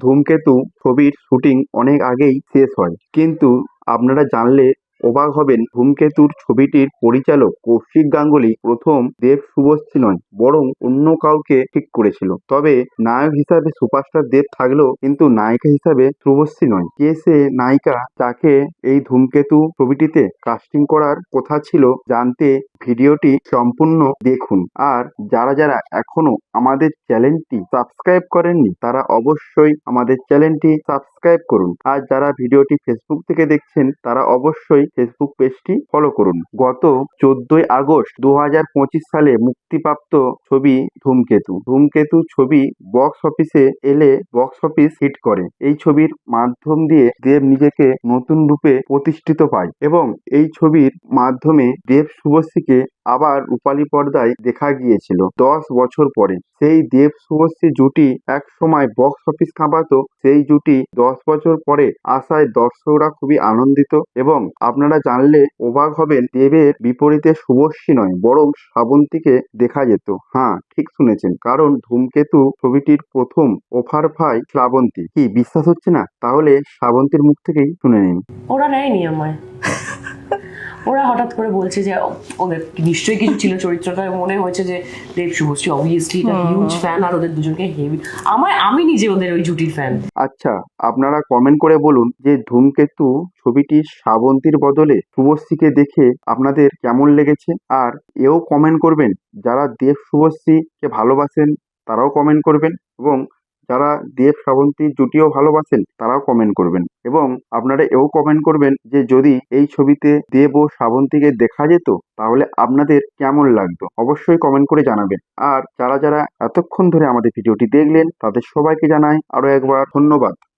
ধূমকেতু ছবির শুটিং অনেক আগেই শেষ হয়, কিন্তু আপনারা জানলে অবাক হবেন, ধূমকেতুর ছবিটির পরিচালক কৌশিক গাঙ্গুলি প্রথম দেব শুভশ্রী নয়, বরং অন্য কাউকে ঠিক করেছিল। তবে নায়ক হিসাবে সুপারস্টার দেব থাকলেও কিন্তু নায়িকা হিসাবে শুভশ্রী নয়। কে সে নায়িকা যাকে এই ধূমকেতু ছবিটিতে কাস্টিং করার কথা ছিল, জানতে ভিডিওটি সম্পূর্ণ দেখুন। আর যারা যারা এখনো আমাদের চ্যানেলটি সাবস্ক্রাইব করেননি, তারা অবশ্যই আমাদের চ্যানেলটি সাবস্ক্রাইব করুন। আর যারা ভিডিওটি ফেসবুক থেকে দেখছেন, তারা অবশ্যই ফেসবুক পেজটি ফলো করুন। গত 14ই আগস্ট 2025 সালে মুক্তিপ্রাপ্ত ছবি ধূমকেতু। ধূমকেতু ছবি বক্স অফিসে এলে বক্স অফিস হিট করে। এই ছবির মাধ্যম দিয়ে দেব নিজেকে নতুন রূপে প্রতিষ্ঠিত পায় এবং এই ছবির মাধ্যমে দেব শুভশ্রীকে আবার রূপালী পর্দায় দেখা গিয়েছিল 10 বছর পরে। সেই দেব শুভশ্রী জুটি এক সময় বক্স অফিস কাঁপাতো, সেই জুটি 10 বছর পরে আসায় দর্শকরা খুবই আনন্দিত। এবং আপনারা জানলে অবাক হবেন, দেবের বিপরীতে শুভশ্রী নয়, বরং শ্রাবন্তীকে দেখা যেত। হ্যাঁ, ঠিক শুনেছেন, কারণ ধূমকেতু ছবিটির প্রথম অফার পায় শ্রাবন্তী। কি বিশ্বাস হচ্ছে না? তাহলে শ্রাবন্তীর মুখ থেকেই শুনে নিন। ওরা নেয়নি আমায়, ওরা হঠাৎ করে বলছে যে ওদের নিশ্চয়ই কিছু ছিল চরিত্রটা, মনে হয়েছে যে দেব শুভশ্রী অবভিয়াসলি হিউজ ফ্যান, আর ওদের দুজনকে হেভি, আমি নিজে ওদের ওই জুটির ফ্যান। আচ্ছা, আপনারা কমেন্ট করে বলুন যে ধূমকেতু ছবিটির শ্রাবন্তীর বদলে শুভশ্রীকে দেখে আপনাদের কেমন লেগেছে। আর এও কমেন্ট করবেন, যারা দেব শুভশ্রীকে ভালোবাসেন তারাও কমেন্ট করবেন, এবং যারা দেব শ্রাবন্তীর জুটিও ভালোবাসেন তারাও কমেন্ট করবেন। এবং আপনারা এও কমেন্ট করবেন যে যদি এই ছবিতে দেব ও শ্রাবন্তীকে দেখা যেত, তাহলে আপনাদের কেমন লাগতো, অবশ্যই কমেন্ট করে জানাবেন। আর যারা যারা এতক্ষণ ধরে আমাদের ভিডিওটি দেখলেন, তাদের সবাইকে জানাই আরো একবার ধন্যবাদ।